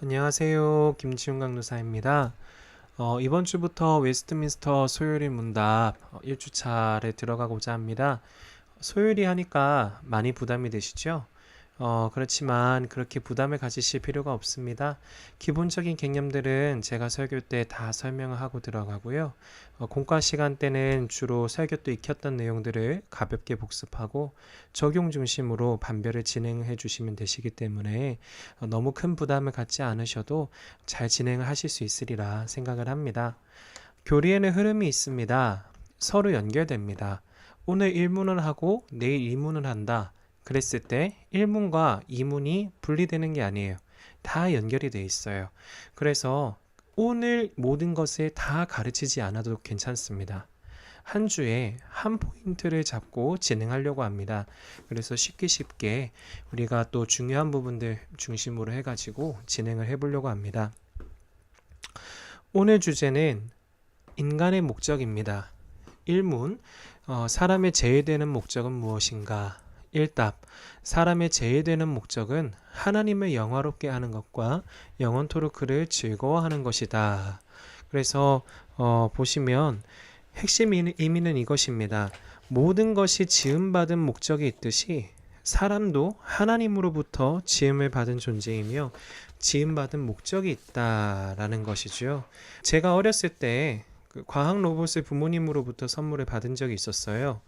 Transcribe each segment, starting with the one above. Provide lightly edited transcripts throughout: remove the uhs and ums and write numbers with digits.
안녕하세요. 김지훈 강도사입니다. 이번 주부터 웨스트민스터 소요리 문답 1주차를 들어가고자 합니다. 소요리 하니까 많이 부담이 되시죠? 그렇지만 그렇게 부담을 가지실 필요가 없습니다. 기본적인 개념들은 제가 설교 때 다 설명을 하고 들어가고요. 공과 시간 때는 주로 설교 때 익혔던 내용들을 가볍게 복습하고 적용 중심으로 반별을 진행해 주시면 되시기 때문에 너무 큰 부담을 갖지 않으셔도 잘 진행을 하실 수 있으리라 생각을 합니다. 교리에는 흐름이 있습니다. 서로 연결됩니다. 오늘 1문을 하고 내일 2문을 한다. 그랬을 때 1문과 2문이 분리되는 게 아니에요. 다 연결이 돼 있어요. 그래서 오늘 모든 것을 다 가르치지 않아도 괜찮습니다. 한 주에 한 포인트를 잡고 진행하려고 합니다. 그래서 쉽게 우리가 또 중요한 부분들 중심으로 해가지고 진행을 해보려고 합니다. 오늘 주제는 인간의 목적입니다. 1문, 사람의 제외되는 목적은 무엇인가? 1답, 사람의 제외되는 목적은 하나님을 영화롭게 하는 것과 영원토록 그를 즐거워하는 것이다. 그래서 보시면 핵심 의미는 이것입니다. 모든 것이 지음받은 목적이 있듯이 사람도 하나님으로부터 지음을 받은 존재이며 지음받은 목적이 있다라는 것이죠. 제가 어렸을 때 과학 로봇을 부모님으로부터 선물을 받은 적이 있었어요.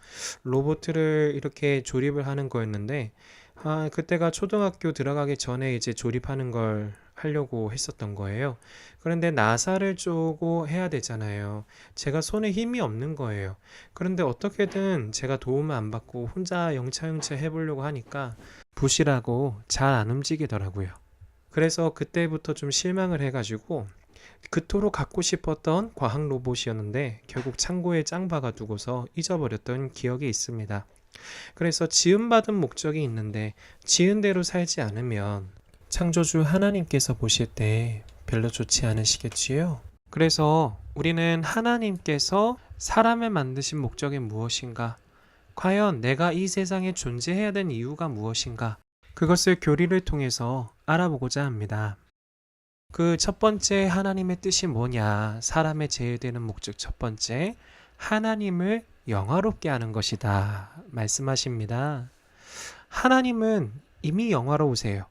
로봇을 이렇게 조립을 하는 거였는데, 그때가 초등학교 들어가기 전에 이제 조립하는 걸 하려고 했었던 거예요. 그런데 나사를 쪼고 해야 되잖아요. 제가 손에 힘이 없는 거예요. 그런데 어떻게든 제가 도움을 안 받고 혼자 영차영차 해보려고 하니까 부실하고 잘 안 움직이더라고요. 그래서 그때부터 좀 실망을 해가지고 그토록 갖고 싶었던 과학 로봇이었는데 결국 창고에 짱 박아두고서 잊어버렸던 기억이 있습니다. 그래서 지음받은 목적이 있는데 지은 대로 살지 않으면 창조주 하나님께서 보실 때 별로 좋지 않으시겠지요? 그래서 우리는 하나님께서 사람을 만드신 목적이 무엇인가? 과연 내가 이 세상에 존재해야 되는 이유가 무엇인가? 그것을 교리를 통해서 알아보고자 합니다. 그 첫 번째 하나님의 뜻이 뭐냐? 사람의 제외되는 목적 첫 번째, 하나님을 영화롭게 하는 것이다. 말씀하십니다. 하나님은 이미 영화로우세요.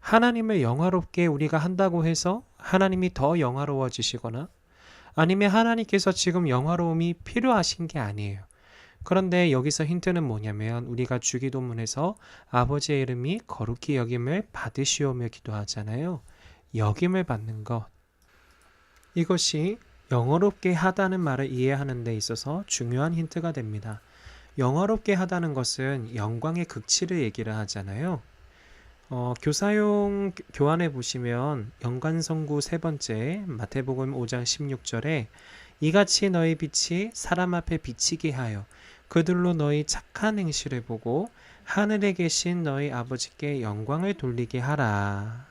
하나님을 영화롭게 우리가 한다고 해서 하나님이 더 영화로워지시거나 아니면 하나님께서 지금 영화로움이 필요하신 게 아니에요. 그런데 여기서 힌트는 뭐냐면 우리가 주기도문에서 아버지의 이름이 거룩히 여김을 받으시오며 기도하잖아요. 여김을 받는 것. 이것이 영화롭게 하다는 말을 이해하는 데 있어서 중요한 힌트가 됩니다. 영화롭게 하다는 것은 영광의 극치를 얘기를 하잖아요. 교사용 교환해 보시면 연관성구 세 번째 마태복음 5장 16절에 이같이 너희 빛이 사람 앞에 비치게 하여 그들로 너희 착한 행실을 보고 하늘에 계신 너희 아버지께 영광을 돌리게 하라.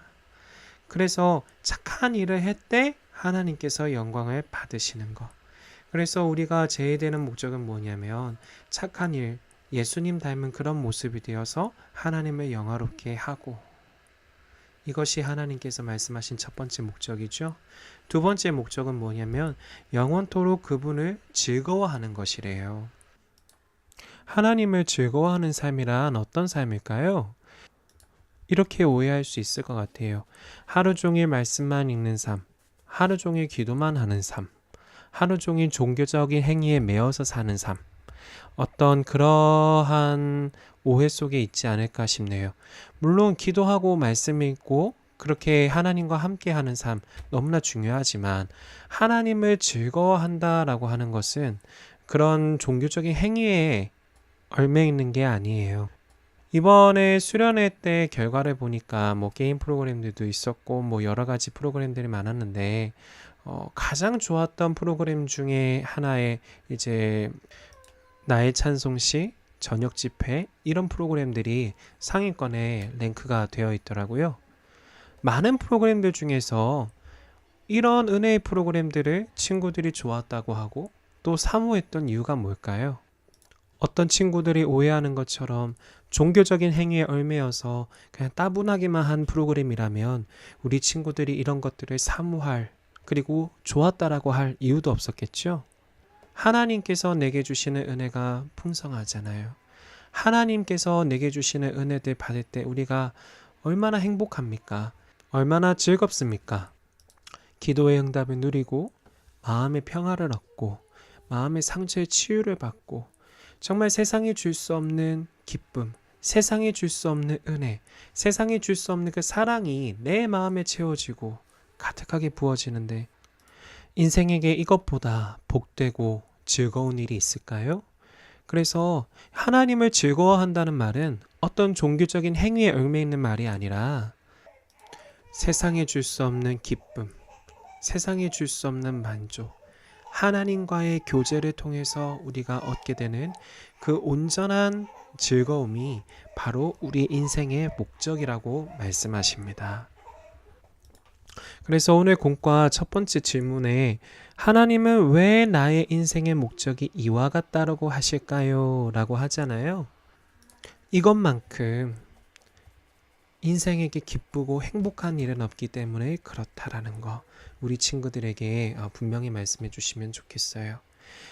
그래서 착한 일을 했때 하나님께서 영광을 받으시는 것. 그래서 우리가 제외되는 목적은 뭐냐면 착한 일, 예수님 닮은 그런 모습이 되어서 하나님을 영화롭게 하고 이것이 하나님께서 말씀하신 첫 번째 목적이죠. 두 번째 목적은 뭐냐면 영원토록 그분을 즐거워하는 것이래요. 하나님을 즐거워하는 삶이란 어떤 삶일까요? 이렇게 오해할 수 있을 것 같아요. 하루 종일 말씀만 읽는 삶, 하루 종일 기도만 하는 삶, 하루 종일 종교적인 행위에 매여서 사는 삶. 어떤 그러한 오해 속에 있지 않을까 싶네요. 물론 기도하고 말씀 읽고 그렇게 하나님과 함께 하는 삶 너무나 중요하지만 하나님을 즐거워한다라고 하는 것은 그런 종교적인 행위에 얽매 있는 게 아니에요. 이번에 수련회 때 결과를 보니까 뭐 게임 프로그램들도 있었고 뭐 여러 가지 프로그램들이 많았는데 가장 좋았던 프로그램 중에 하나에 이제 나의 찬송시, 저녁 집회 이런 프로그램들이 상위권에 랭크가 되어 있더라고요. 많은 프로그램들 중에서 이런 은혜의 프로그램들을 친구들이 좋았다고 하고 또 사모했던 이유가 뭘까요? 어떤 친구들이 오해하는 것처럼 종교적인 행위에 얽매여서 그냥 따분하기만 한 프로그램이라면 우리 친구들이 이런 것들을 사모할, 그리고 좋았다라고 할 이유도 없었겠죠? 하나님께서 내게 주시는 은혜가 풍성하잖아요. 하나님께서 내게 주시는 은혜들 받을 때 우리가 얼마나 행복합니까? 얼마나 즐겁습니까? 기도의 응답을 누리고 마음의 평화를 얻고 마음의 상처의 치유를 받고 정말 세상이 줄 수 없는 기쁨, 세상이 줄 수 없는 은혜, 세상이 줄 수 없는 그 사랑이 내 마음에 채워지고 가득하게 부어지는데 인생에게 이것보다 복되고 즐거운 일이 있을까요? 그래서 하나님을 즐거워한다는 말은 어떤 종교적인 행위에 얽매이는 말이 아니라 세상에 줄 수 없는 기쁨, 세상에 줄 수 없는 만족, 하나님과의 교제를 통해서 우리가 얻게 되는 그 온전한 즐거움이 바로 우리 인생의 목적이라고 말씀하십니다. 그래서 오늘 공과 첫 번째 질문에 하나님은 왜 나의 인생의 목적이 이와 같다라고 하실까요? 라고 하잖아요. 이것만큼 인생에게 기쁘고 행복한 일은 없기 때문에 그렇다라는 거 우리 친구들에게 분명히 말씀해 주시면 좋겠어요.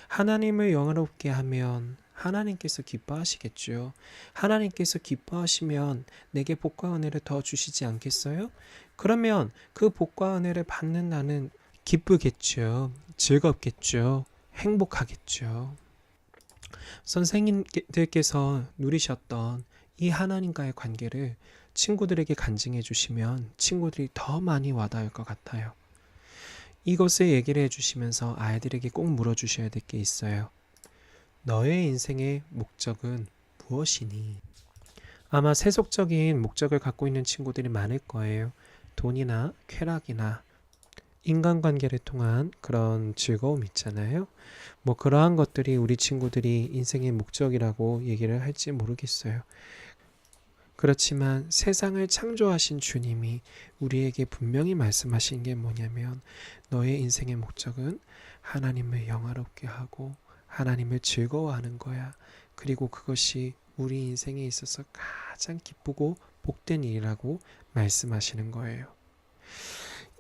하나님을 영화롭게 하면 하나님께서 기뻐하시겠죠. 하나님께서 기뻐하시면 내게 복과 은혜를 더 주시지 않겠어요? 그러면 그 복과 은혜를 받는 나는 기쁘겠죠. 즐겁겠죠. 행복하겠죠. 선생님들께서 누리셨던 이 하나님과의 관계를 친구들에게 간증해 주시면 친구들이 더 많이 와닿을 것 같아요. 이것을 얘기를 해주시면서 아이들에게 꼭 물어주셔야 될 게 있어요. 너의 인생의 목적은 무엇이니? 아마 세속적인 목적을 갖고 있는 친구들이 많을 거예요. 돈이나 쾌락이나 인간관계를 통한 그런 즐거움 있잖아요. 뭐 그러한 것들이 우리 친구들이 인생의 목적이라고 얘기를 할지 모르겠어요. 그렇지만 세상을 창조하신 주님이 우리에게 분명히 말씀하신 게 뭐냐면 너의 인생의 목적은 하나님을 영화롭게 하고 하나님을 즐거워하는 거야. 그리고 그것이 우리 인생에 있어서 가장 기쁘고 복된 일이라고 말씀하시는 거예요.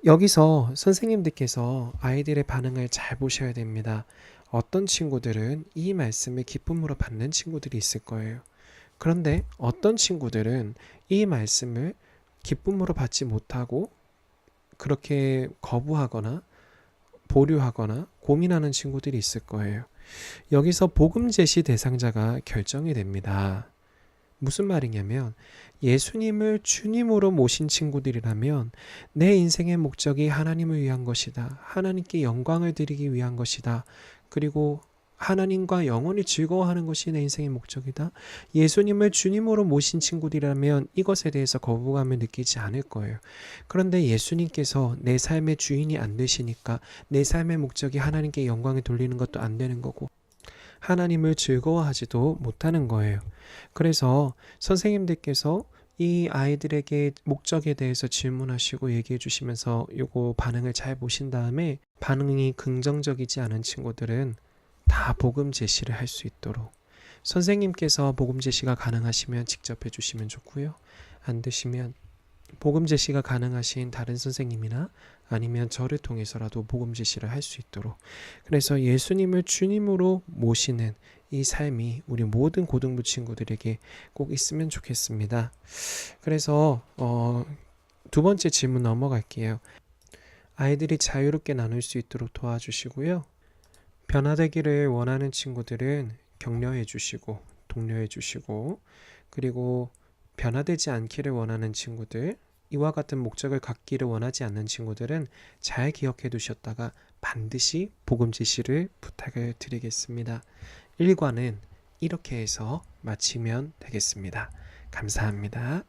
여기서 선생님들께서 아이들의 반응을 잘 보셔야 됩니다. 어떤 친구들은 이 말씀을 기쁨으로 받는 친구들이 있을 거예요. 그런데 어떤 친구들은 이 말씀을 기쁨으로 받지 못하고 그렇게 거부하거나 보류하거나 고민하는 친구들이 있을 거예요. 여기서 복음 제시 대상자가 결정이 됩니다. 무슨 말이냐면 예수님을 주님으로 모신 친구들이라면 내 인생의 목적이 하나님을 위한 것이다. 하나님께 영광을 드리기 위한 것이다. 그리고 하나님과 영원히 즐거워하는 것이 내 인생의 목적이다. 예수님을 주님으로 모신 친구들이라면 이것에 대해서 거부감을 느끼지 않을 거예요. 그런데 예수님께서 내 삶의 주인이 안 되시니까 내 삶의 목적이 하나님께 영광을 돌리는 것도 안 되는 거고 하나님을 즐거워하지도 못하는 거예요. 그래서 선생님들께서 이 아이들에게 목적에 대해서 질문하시고 얘기해 주시면서 요거 반응을 잘 보신 다음에 반응이 긍정적이지 않은 친구들은 다 복음 제시를 할 수 있도록 선생님께서 복음 제시가 가능하시면 직접 해주시면 좋고요. 안 되시면 복음 제시가 가능하신 다른 선생님이나 아니면 저를 통해서라도 복음 제시를 할 수 있도록 그래서 예수님을 주님으로 모시는 이 삶이 우리 모든 고등부 친구들에게 꼭 있으면 좋겠습니다. 그래서 두 번째 질문 넘어갈게요. 아이들이 자유롭게 나눌 수 있도록 도와주시고요. 변화되기를 원하는 친구들은 격려해 주시고 독려해 주시고 그리고 변화되지 않기를 원하는 친구들 이와 같은 목적을 갖기를 원하지 않는 친구들은 잘 기억해 두셨다가 반드시 복음 제시를 부탁을 드리겠습니다. 1과는 이렇게 해서 마치면 되겠습니다. 감사합니다.